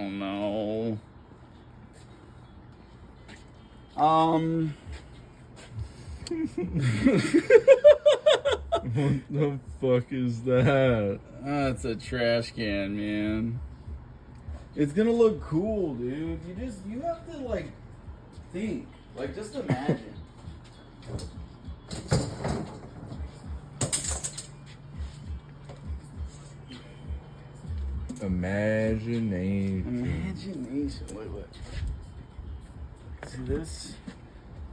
don't know. What the fuck is that? That's a trash can, man. It's gonna look cool, dude. You have to, like, think. Like, just imagine. Imagination. Wait. See this?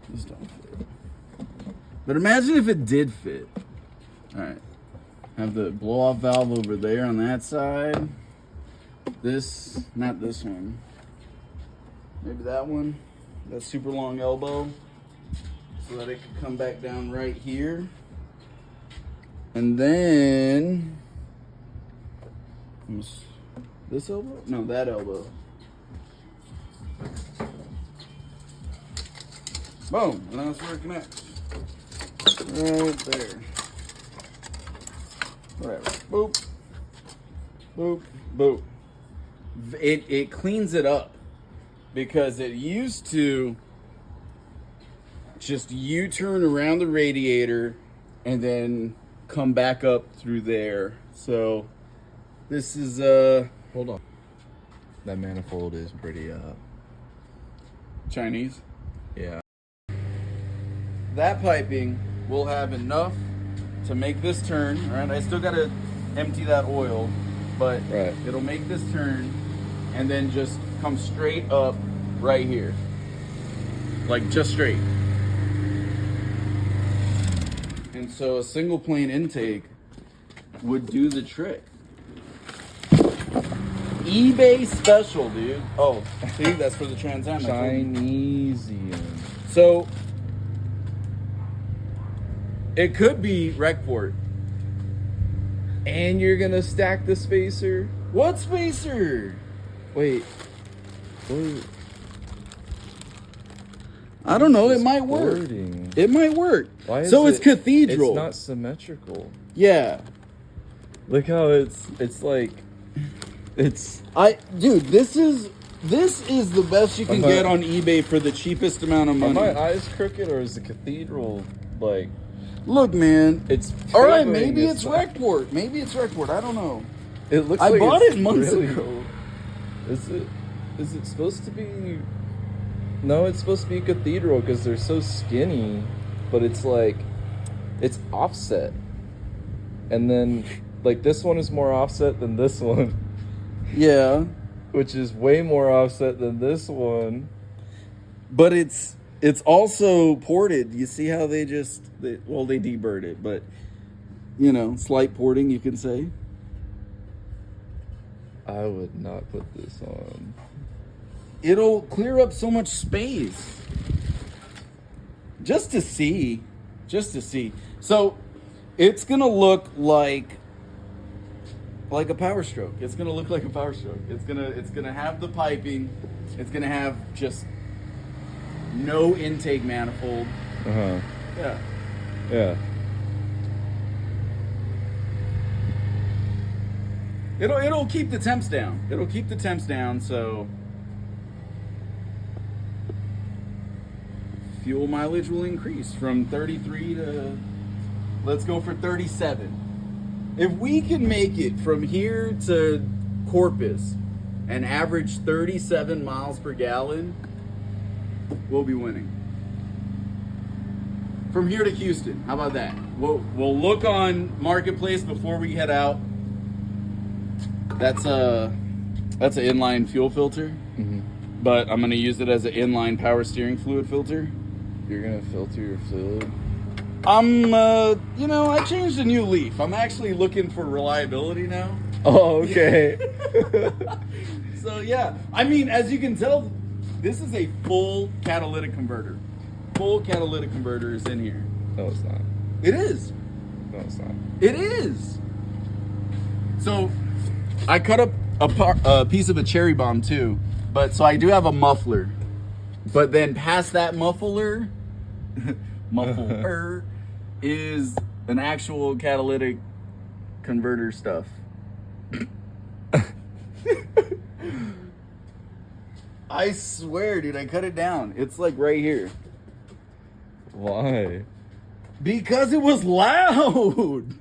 This don't fit. But imagine if it did fit. Alright. Have the blow-off valve over there on that side. This, not this one. Maybe that one. That super long elbow. So that it could come back down right here. And then... This elbow? No, that elbow. Boom, and that's where it connects. Right there. Whatever. Boop. Boop. Boop. It cleans it up. Because it used to just U-turn around the radiator and then come back up through there. So this is Hold on. That manifold is pretty Chinese. yeah. That piping will have enough to make this turn. All right, I still gotta empty that oil, but Right. it'll make this turn and then just come straight up right here. Like just straight. And so a single plane intake would do the trick. eBay special, dude. Oh, see, that's for the Trans Am. Chinesian. So it could be Recport. And you're gonna stack the spacer? What spacer? Wait. I don't know. It might work. Boarding. It might work. Why is so it's it- cathedral. It's not symmetrical. Yeah. Look how it's like it's Dude, this is the best you can Am I- get on eBay for the cheapest amount of are money. my eyes crooked or is the cathedral like Look, man. it's All right, favoring maybe it's not- Recport. Maybe it's Recport. I don't know. It looks I like bought it's it months really- ago. Is it supposed to be? No, it's supposed to be cathedral because they're so skinny, but it's like it's offset, and then like this one is more offset than this one, Yeah. which is way more offset than this one. But it's also ported. You see how they deburred it, but you know, slight porting, you can say. I would not put this on. It'll clear up so much space. Just to see. So it's gonna look like a Power Stroke. It's gonna look like a Power Stroke. It's gonna have the piping. It's gonna have just no intake manifold. Yeah. Yeah. It'll keep the temps down. So fuel mileage will increase from 33 to, let's go for 37. If we can make it from here to Corpus and average 37 miles per gallon, we'll be winning. From here to Houston, how about that? We'll look on Marketplace before we head out. That's an inline fuel filter, but I'm gonna use it as an inline power steering fluid filter. You're gonna filter your fluid. I changed a new leaf. I'm actually looking for reliability now. Oh, okay. So yeah, I mean, as you can tell, this is a full catalytic converter. Full catalytic converter is in here. No, it's not. It is. No, it's not. It is. So I cut up a piece of a cherry bomb too, so I do have a muffler. But then past that muffler is an actual catalytic converter stuff. I swear, dude, I cut it down. It's like right here. Why? Because it was loud.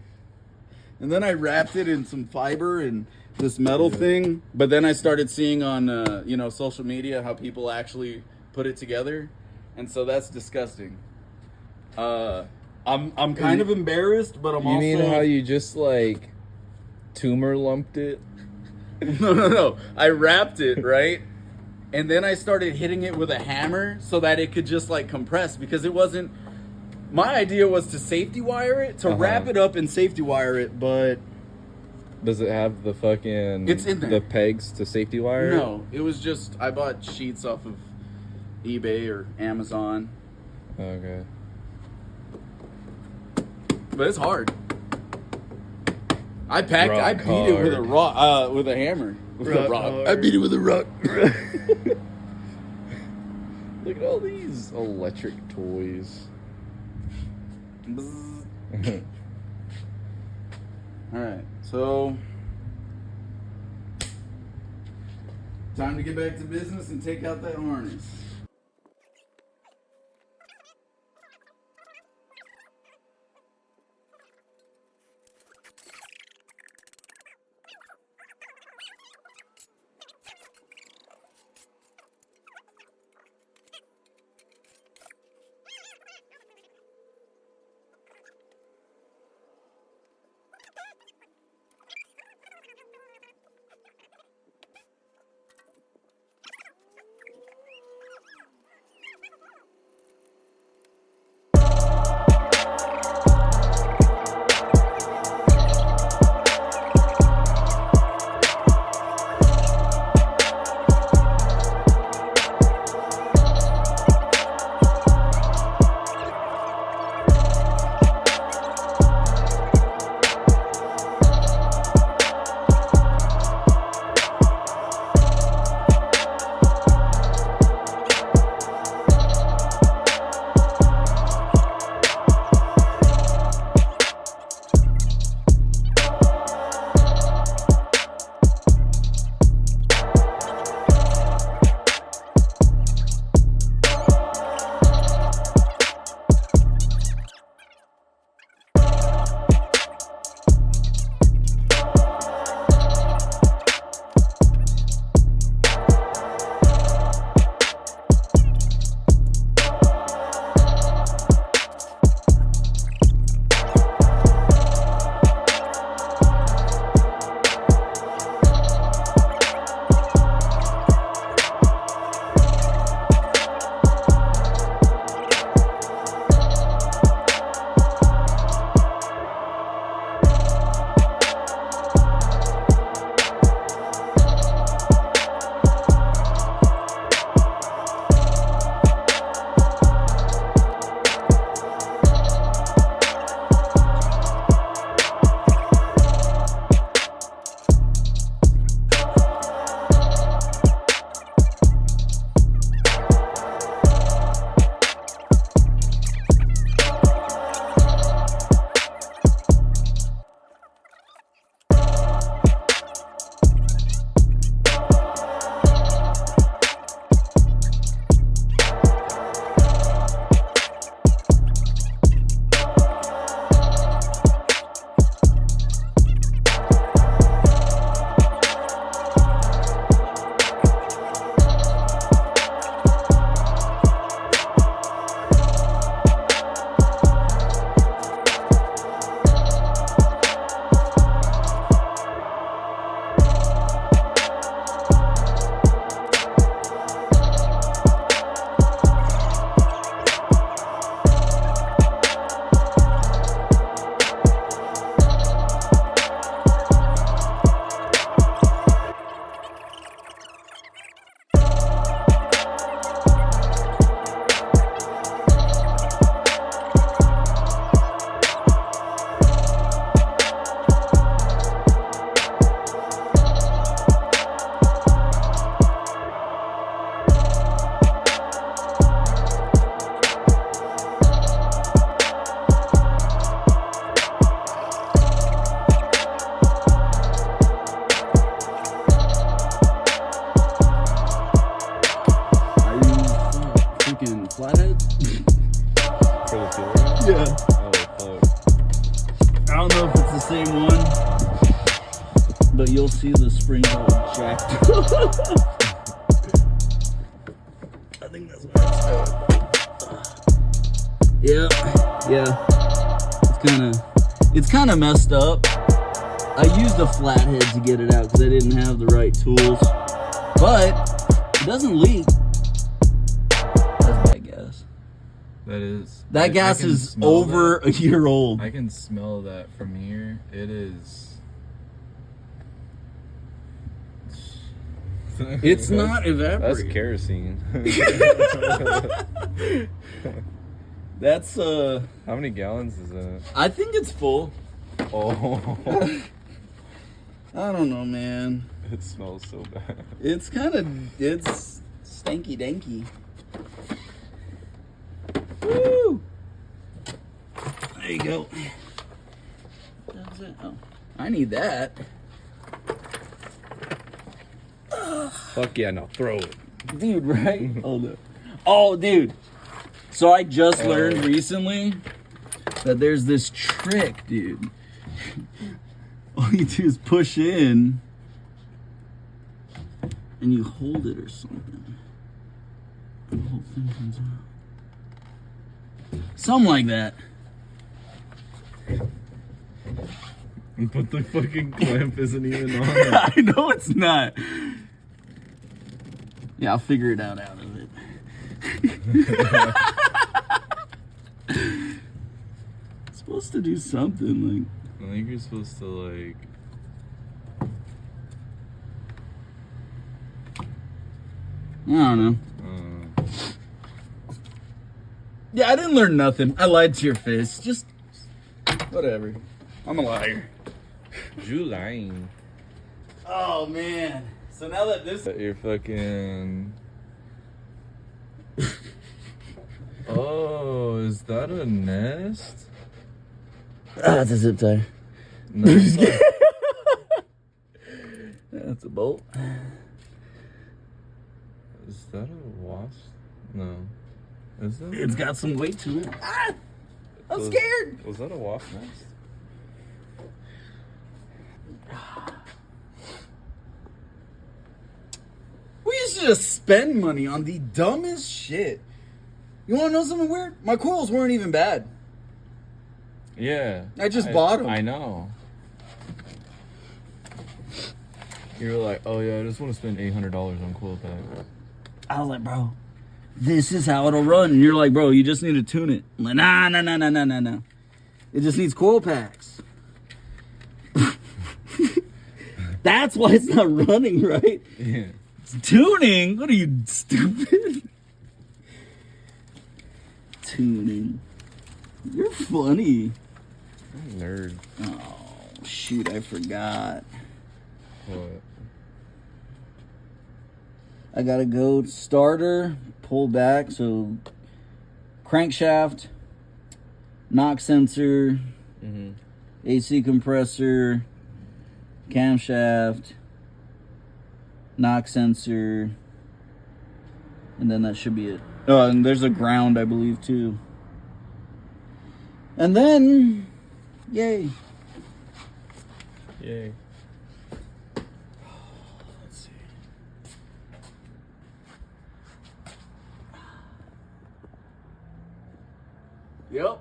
And then I wrapped it in some fiber and this metal thing. But then I started seeing on, social media how people actually put it together. And so that's disgusting. I'm kind of embarrassed, but I'm You also... mean how you just like tumor lumped it? No. I wrapped it, right? And then I started hitting it with a hammer so that it could just like compress, because it wasn't... My idea was to safety wire it, to wrap it up and safety wire it, but... Does it have the fucking... It's in there. The pegs to safety wire? No, it was just... I bought sheets off of eBay or Amazon. Okay. But it's hard. I beat it with a rock, with a hammer. With a rock. Hard. I beat it with a rock. Look at all these electric toys. Alright, so time to get back to business and take out that harness. Yeah. Oh, fuck. I don't know if it's the same one, but you'll see the springs all jacked up. I think that's what it's doing. Yeah. It's kind of messed up. I used a flathead to get it out because I didn't have the right tools, but it doesn't leak. That's bad gas. That is. That gas is over a year old. I can smell that from here. It is. It's not evaporating. That's kerosene. That's How many gallons is that? I think it's full. Oh. I don't know, man. It smells so bad. It's stanky danky. Woo! There you go. How's that? Oh, I need that. Fuck yeah, now throw it. Dude, right? Oh, dude. So I just learned recently that there's this trick, dude. All you do is push in and you hold it or something. And the whole thing comes out. Something like that. But the fucking clamp isn't even on. I know it's not. Yeah, I'll figure it out of it. It's supposed to do something I think you're supposed to like. I don't know. Yeah, I didn't learn nothing. I lied to your face. Just whatever. I'm a liar. You lying. Oh man. So now that this You're fucking. Oh, is that a nest? it's a zip tie. No, it's not. That's a bolt. Is that a wasp? No. Is that? It's got some weight to it. Ah! I'm scared. Was that a wasp nest? We used to just spend money on the dumbest shit. You want to know something weird? My coils weren't even bad. Yeah. I just bought them. I know. You were like, oh yeah, I just want to spend $800 on coil packs. I was like, bro, this is how it'll run. And you're like, bro, you just need to tune it. I'm like, nah. It just needs coil packs. That's why it's not running right. Yeah. It's tuning. What are you, stupid? Tuning. You're funny. I'm a nerd. Oh, shoot, I forgot. What? I gotta go starter, pull back, so crankshaft, knock sensor, AC compressor, camshaft, knock sensor, and then that should be it. Oh, and there's a ground, I believe, too. And then, yay. Yay. Let's see. Yep.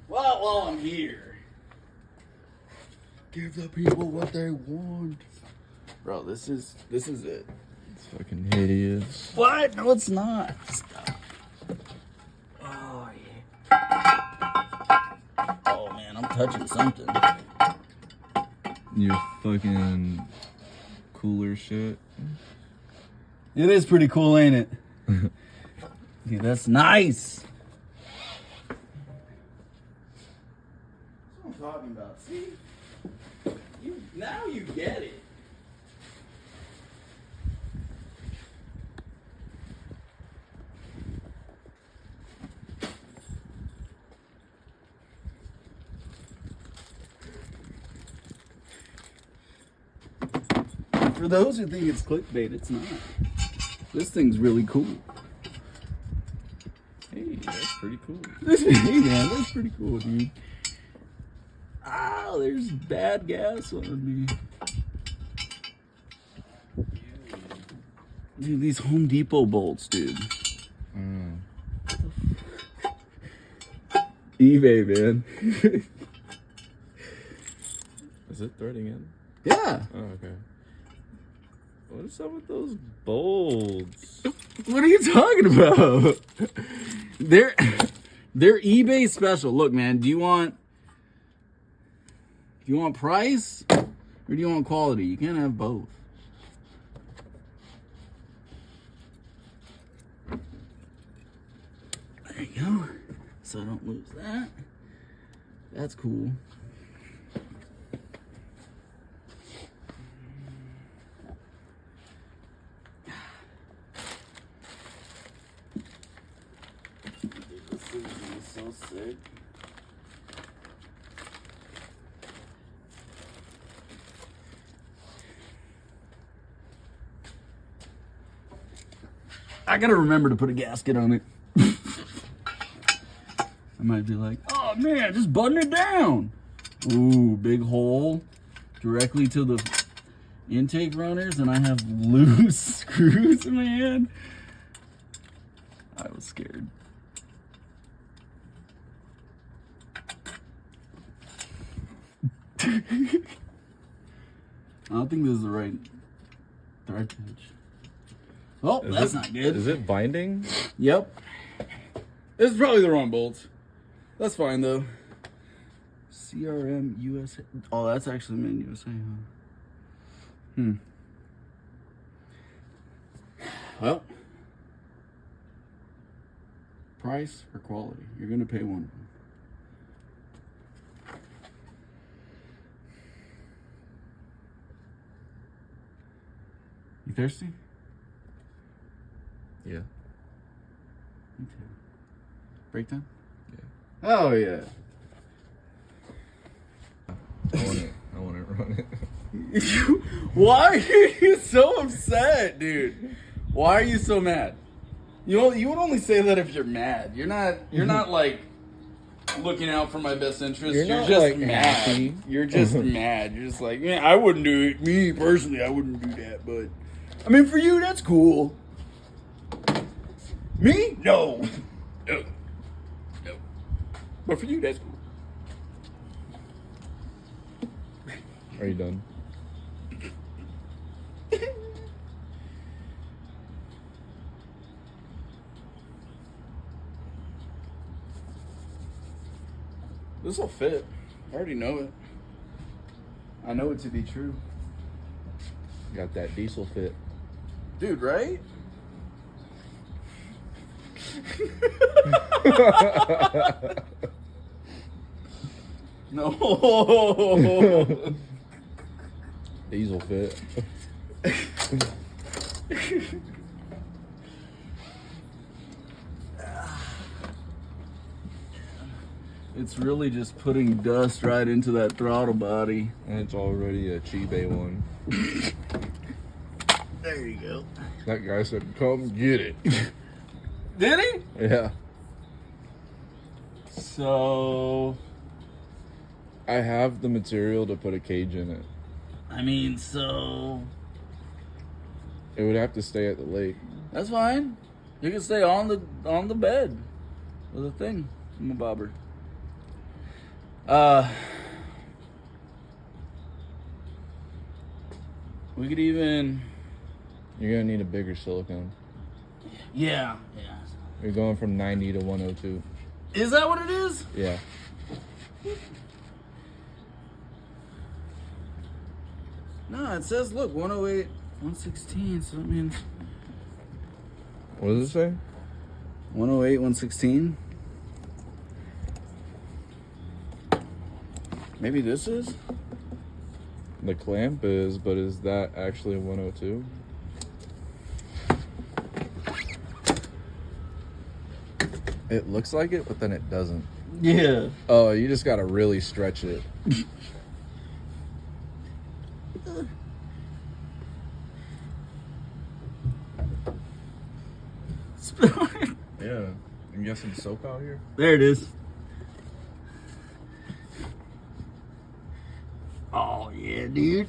Well, while I'm here, give the people what they want. Bro, this is it. It's fucking hideous. What? No, it's not. Stop. Oh, yeah. Oh, man, I'm touching something. Your fucking cooler shit. It is pretty cool, ain't it? Dude, that's nice. That's what I'm talking about. See? Now you get it. For those who think it's clickbait, it's not. This thing's really cool. Hey, that's pretty cool. Hey man, that's pretty cool, dude. Ah, there's bad gas on me. Dude, these Home Depot bolts, dude. eBay, man. Is it threading in? Yeah. Oh, okay. What is up with those bolts? What are you talking about? They're eBay special. Look, man, do you want price or do you want quality? You can't have both. There you go. So I don't lose that. That's cool. So sick. I gotta remember to put a gasket on it. I might be like, oh man, just button it down. Ooh, big hole directly to the intake runners, and I have loose screws, man. I was scared. I don't think this is the right thread pitch. Oh, that's not good. Is it binding? Yep. This is probably the wrong bolts. That's fine though. CRM USA. Oh, that's actually made in USA, huh? Well, price or quality? You're gonna pay one of them. You thirsty? Yeah. Me too. Break time? Yeah. Oh yeah. I want to run it. Why are you so upset, dude? Why are you so mad? You would only say that if you're mad. You're not like looking out for my best interest. You're You're not, just like, mad. happy. You're just mad. You're just like, man, I wouldn't do it. Me personally, I wouldn't do that. But I mean, for you, that's cool. Me? No. No. No. But for you, that's cool. Are you done? This will fit. I already know it. I know it to be true. Got that diesel fit. Dude, right? No. Diesel fit. It's really just putting dust right into that throttle body. And it's already a Chiba one. There you go. That guy said, come get it. Did he? Yeah. So, I have the material to put a cage in it. I mean, so It would have to stay at the lake. that's fine. You can stay on the bed with a thing. I'm a bobber. We could even. You're gonna need a bigger silicone. Yeah. You're going from 90 to 102. Is that what it is? Yeah. No, it says, look, 108, 116, so that means What does it say? 108, 116. Maybe this is? The clamp is, but is that actually 102? It looks like it, but then it doesn't. Yeah. Oh, you just gotta really stretch it. spilling. Yeah. You got some soap out here? There it is. Oh, yeah, dude.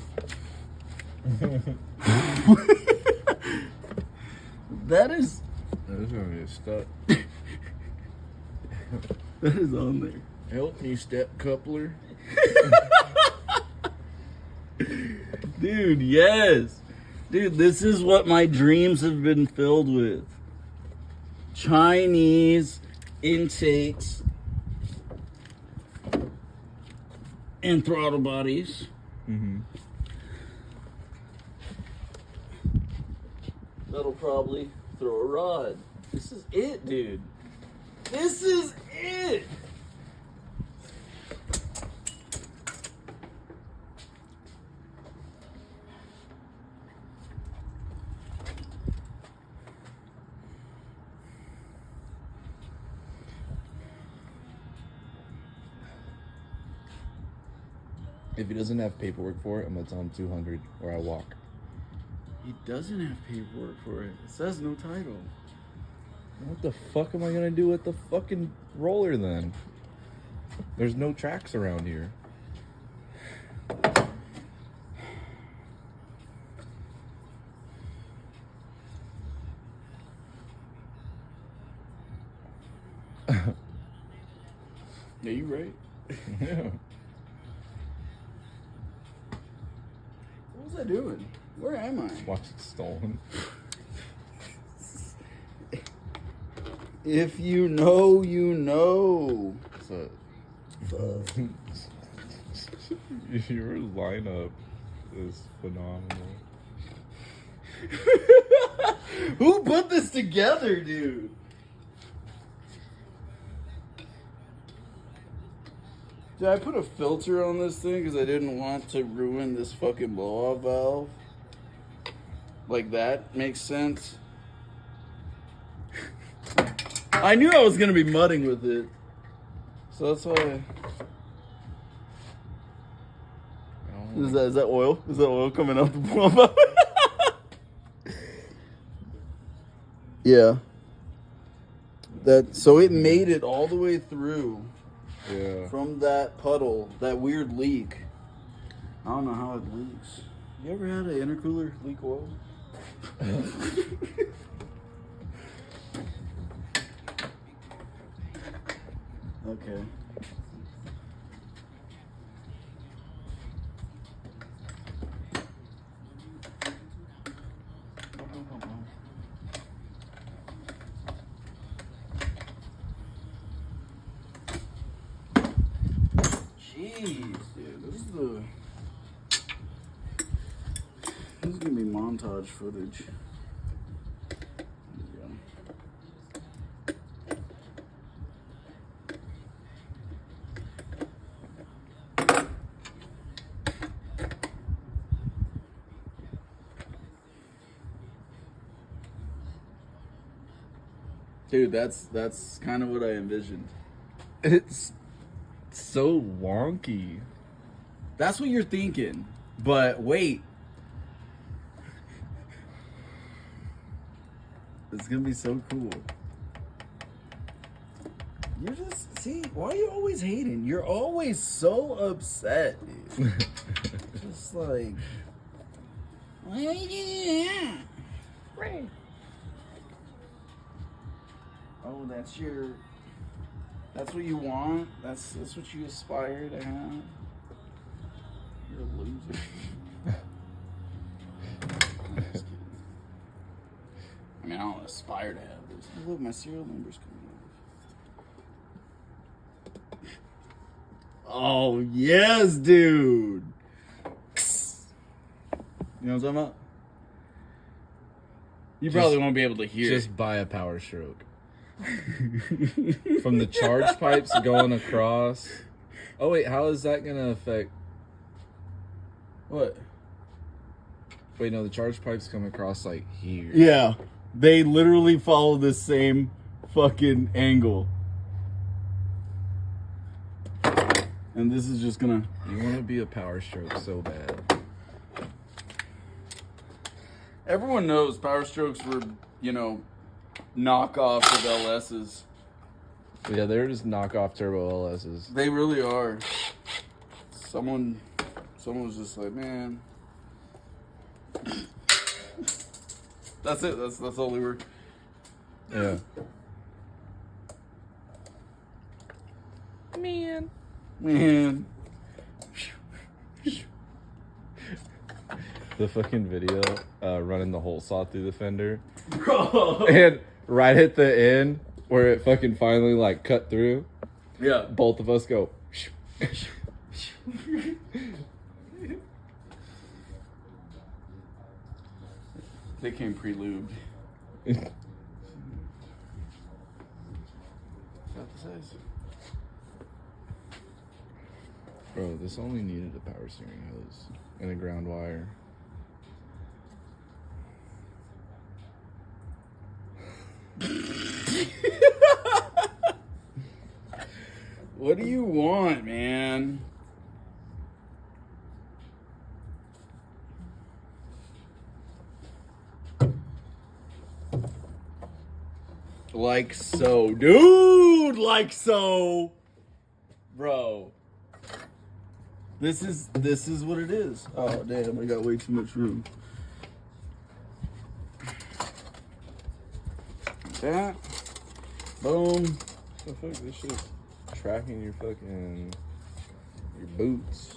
That is... This is gonna get stuck. That is on there. Help me, step coupler. Dude, yes. Dude, this is what my dreams have been filled with. Chinese intakes and throttle bodies. Mm-hmm. That'll probably throw a rod. This is it, dude. This is it. If he doesn't have paperwork for it, I'm gonna tell him 200 or I walk. He doesn't have paperwork for it. It says no title. What the fuck am I gonna do with the fucking roller then? There's no tracks around here. Yeah, you right. Yeah. What was I doing? Where am I? Watch it stolen. If you know, you know. So, your lineup is phenomenal. Who put this together, dude? Did I put a filter on this thing because I didn't want to ruin this fucking blow-off valve? Like that makes sense. I knew I was gonna be mudding with it, so that's why. Is that oil? Is that oil coming out the blow-off? Yeah. So it made it all the way through. Yeah. From that puddle, that weird leak. I don't know how it leaks. You ever had an intercooler leak oil? Okay. Jeez, dude, this is gonna be montage footage. There we go. Dude, that's kind of what I envisioned. It's so wonky. That's what you're thinking. But wait. It's gonna be so cool. You're just, see, why are you always hating? You're always so upset, dude. Just like, why are you doing that? Right. Oh, that's what you want? That's what you aspire to have? You're a loser. I'm just kidding. I mean, I don't aspire to have this. Oh, look, my serial number's coming up. Oh, yes, dude. You know what I'm talking about? You probably won't be able to hear Just buy a power stroke. From the charge pipes going across. Oh wait, how is that gonna affect? What? Wait, no, the charge pipes come across like here. Yeah, they literally follow the same fucking angle. And this is just gonna... You want to be a power stroke so bad. Everyone knows power strokes were, you know, knockoffs of LSs. Yeah, they're just knockoff turbo LSs. They really are. Someone was just like, man. That's it. That's all we were. Yeah. Man. The fucking video running the hole saw through the fender. Bro. And right at the end where it fucking finally like cut through. Yeah. Both of us go. They came pre-lubed. Got the size. Bro, this only needed a power steering hose and a ground wire. What do you want, man? Like so, dude. Like so, bro. This is what it is. Oh damn! I got way too much room. That. Boom. So fuck, this shit's tracking your boots.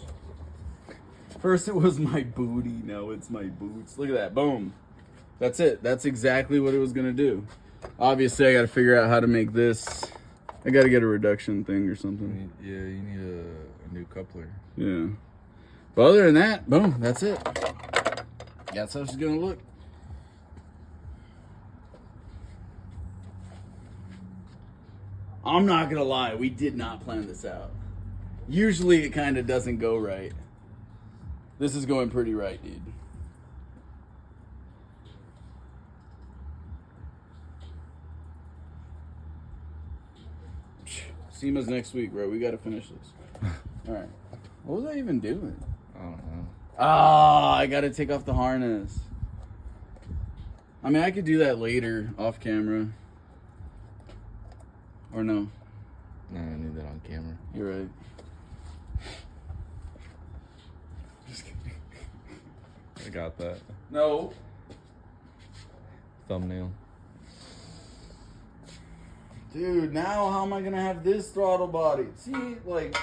First it was my booty, now it's my boots. Look at that, boom. That's it. That's exactly what it was gonna do. Obviously, I gotta figure out how to make this. I gotta get a reduction thing or something. You need a new coupler. Yeah. But other than that, boom, that's it. That's how it's gonna look. I'm not gonna lie, we did not plan this out. Usually it kind of doesn't go right. This is going pretty right, dude. SEMA's next week, bro. We gotta finish this. Alright. What was I even doing? I don't know. Ah, I gotta take off the harness. I mean, I could do that later, off camera. Or no? No, I need that on camera. You're right. Just kidding. I got that. No. Thumbnail. Dude, now how am I gonna have this throttle body? See, like,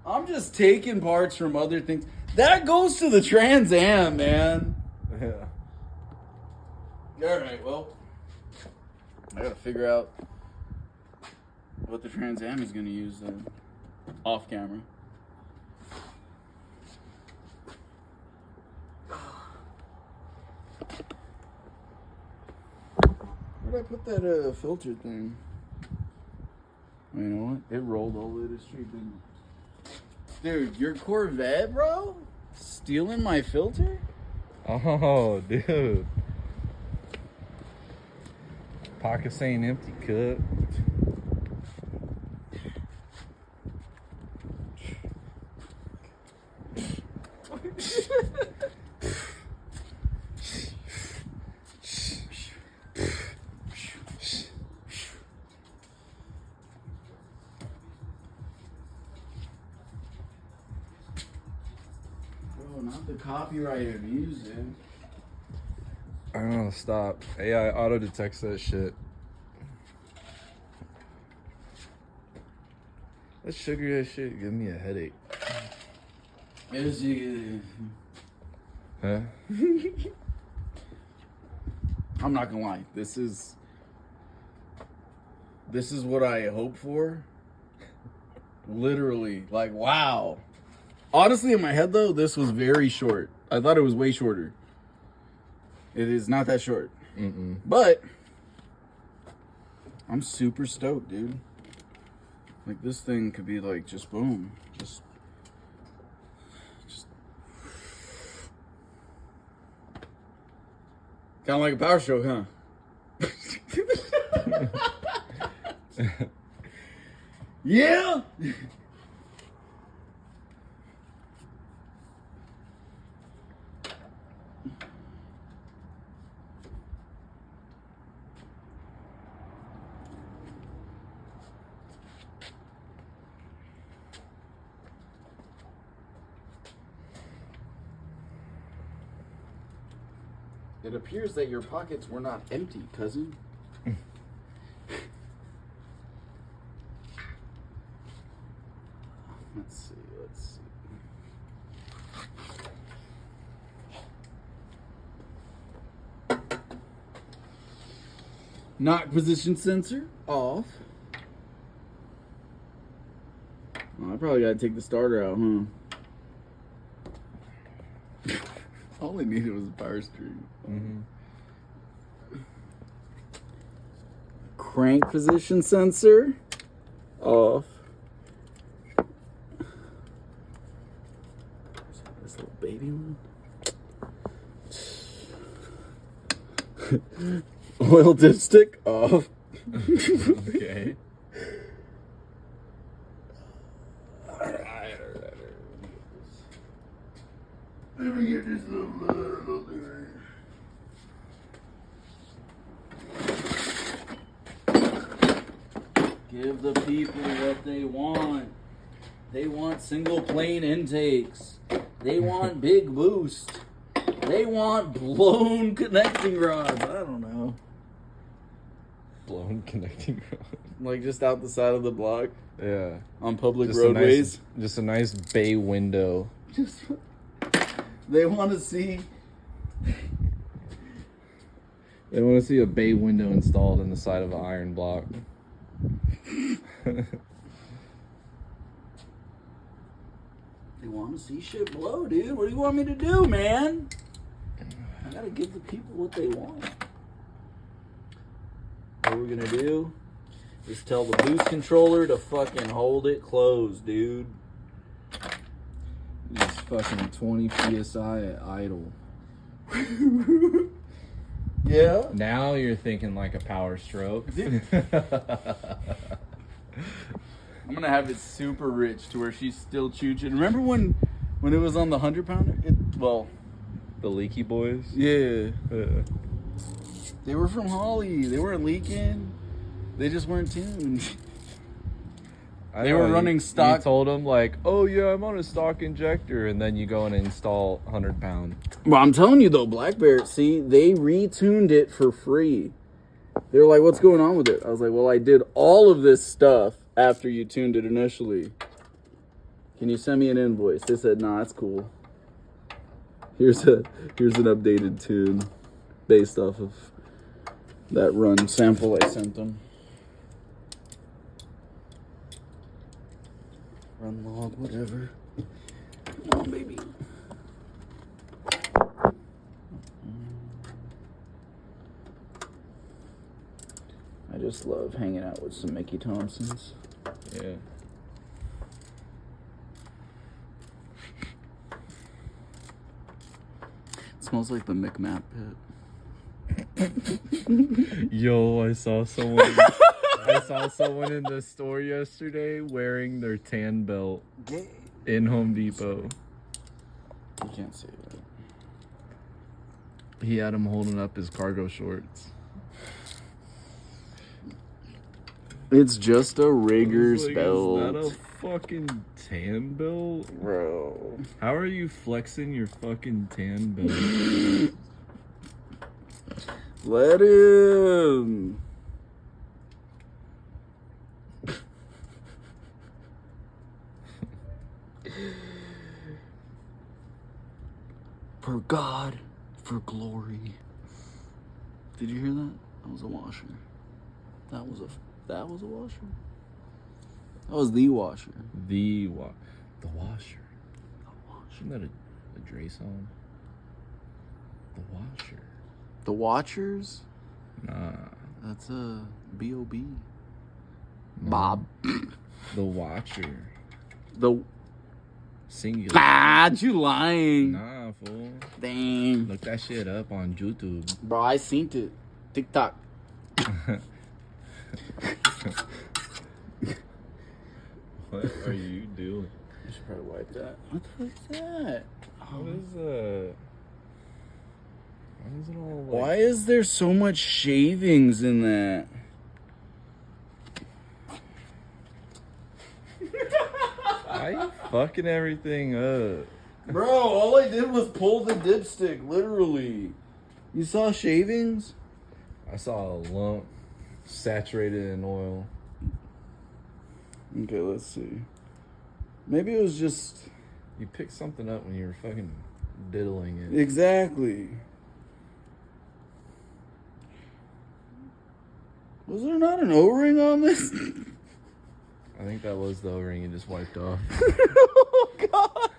I'm just taking parts from other things. That goes to the Trans Am, man. Yeah. Alright, well, I gotta figure out what the Trans Am is gonna use then. Off camera. Where'd I put that filter thing? You know what? It rolled all the way to the street, didn't it? Dude, your Corvette, bro? Stealing my filter? Oh, dude. Pockets ain't empty, cut. Bro, not the copyrighted music. I don't know, stop. AI auto detects that shit. That sugar ass shit give me a headache. Is you? Huh? I'm not gonna lie. This is what I hope for. Literally, like, wow. Honestly, in my head though, this was very short. I thought it was way shorter. It is not that short. But I'm super stoked, dude. Like, this thing could be like just boom, just kind of like a power stroke, huh? Yeah. It appears that your pockets were not empty, cousin. Let's see. Knock position sensor off. Oh, I probably gotta take the starter out, huh? All I needed was a power string. Crank position sensor off. This little baby one. Oil dipstick off. Okay. Alright. Let me get this little thing right here. Give the people what they want. They want single plane intakes. They want big boost. They want blown connecting rods. I don't know. Blown connecting rod. Like just out the side of the block Yeah. on public Just roadways. Just a nice bay window. Just they want to see. They want to see a bay window installed in the side of an iron block. They want to see shit blow, dude. What do you want me to do, man? I gotta give the people what they want. What we're gonna do is tell the boost controller to fucking hold it closed, dude. It's fucking 20 psi at idle. Yeah. Now you're thinking like a power stroke. Dude. I'm gonna have it super rich to where she's still chooching. Remember when it was on the 100-pounder? The leaky boys. Yeah. They were from Holly. They weren't leaking. They just weren't tuned. They were running stock. You told them like, oh yeah, I'm on a stock injector, and then you go and install 100-pound. Well, I'm telling you though, Black Bear, see, they retuned it for free. They were like, what's going on with it? I was like, well, I did all of this stuff after you tuned it initially. Can you send me an invoice? They said, nah, that's cool. Here's an updated tune based off of that run sample I sent them. Run log, whatever. Come on, baby. I just love hanging out with some Mickey Thompsons. Yeah. It smells like the McMap pit. Yo, I saw someone in the store yesterday wearing their tan belt in Home Depot. You can't say that. He had him holding up his cargo shorts. It's just a rigger's Like, belt. is that a fucking tan belt? Bro. How are you flexing your fucking tan belt? Let him. For God, for glory. Did you hear that? That was a washer. That was a washer. That was the washer. The washer. Isn't that a Dre song? The washer. The Watchers? Nah. That's a B.O.B. No. Bob. The Watcher. The... Singular. Ah, you lying. Nah, fool. Dang. Look that shit up on YouTube. Bro, I seen it. TikTok. What are you doing? I should probably wipe that. What the fuck is that? What is Why is it all like... Why is there so much shavings in that? Why you fucking everything up? Bro, all I did was pull the dipstick, literally. You saw shavings? I saw a lump saturated in oil. Okay, let's see. Maybe it was just... You picked something up when you were fucking diddling it. Exactly. Was there not an O-ring on this? I think that was the O-ring you just wiped off. Oh, God.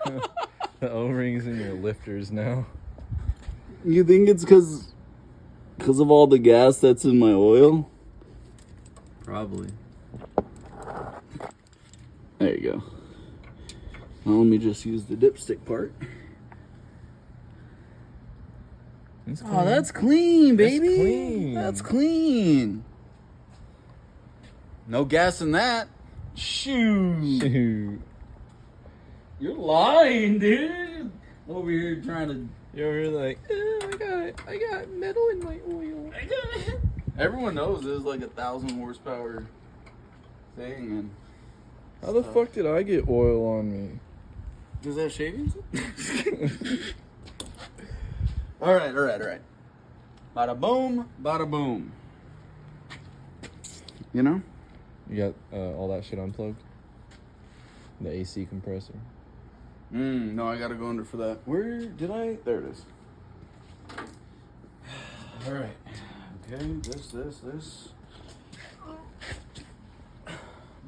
The O-ring's in your lifters now. You think it's because of all the gas that's in my oil? Probably. There you go. Now let me just use the dipstick part. Oh, that's clean, baby. That's clean. That's clean. No gas in that. Shoot. Shoot. You're lying, dude. Over here trying to... You're like, I got metal in my oil. Everyone knows it's like 1,000 horsepower thing. And How the fuck did I get oil on me? does that shavings? All right. Bada boom, bada boom. You know? You got all that shit unplugged? The AC compressor? No, I gotta go under for that. Where did I? There it is. All right. Okay, this.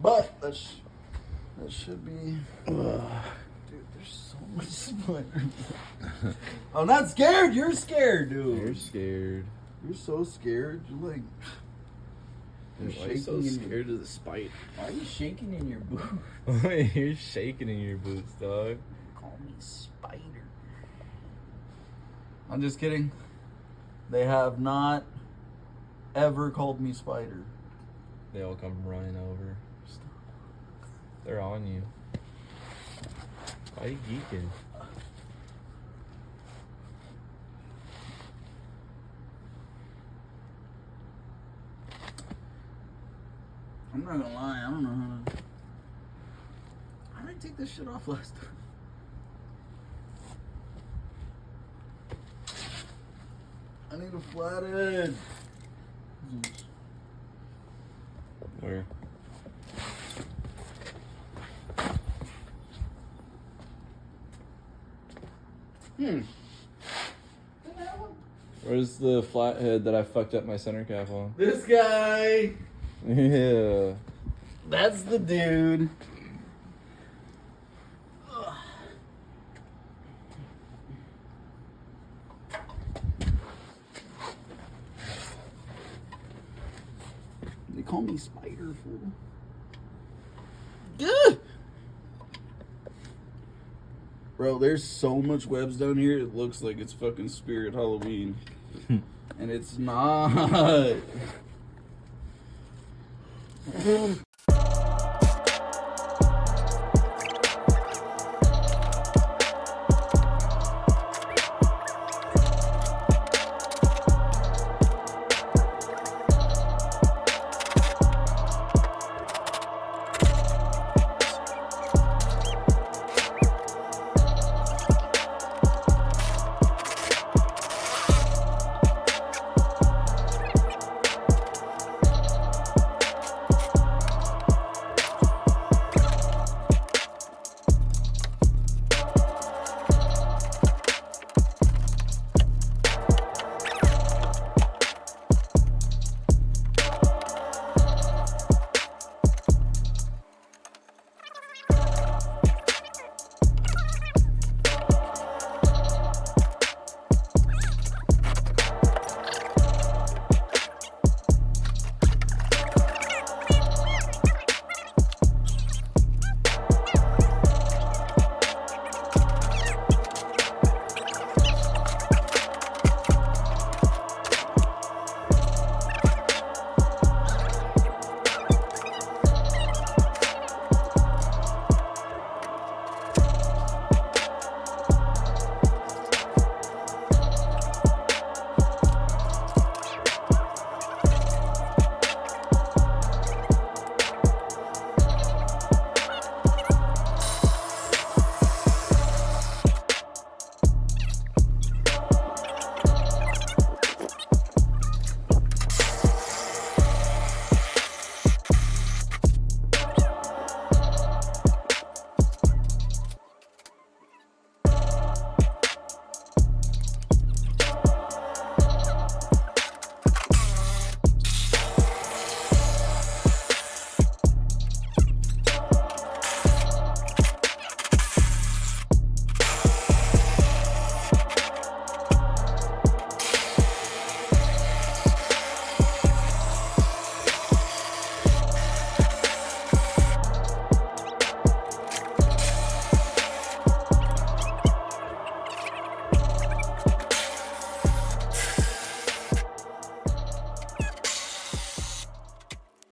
But that should be. Dude, there's so much splitter. I'm not scared. You're scared, dude. You're scared. You're so scared. You're like. Dude, why are you so scared of the spider? Why are you shaking in your boots? You're shaking in your boots, dog. Call me Spider. I'm just kidding. They have not ever called me Spider. They all come running over. They're on you. Why are you geeking? I'm not gonna lie, I don't know how did I take this shit off last time? I need a flathead. Where? Where's the flathead that I fucked up my center cap on? This guy. Yeah. That's the dude. They call me Spider, fool. Good. Bro, there's so much webs down here, it looks like it's fucking Spirit Halloween. And it's not.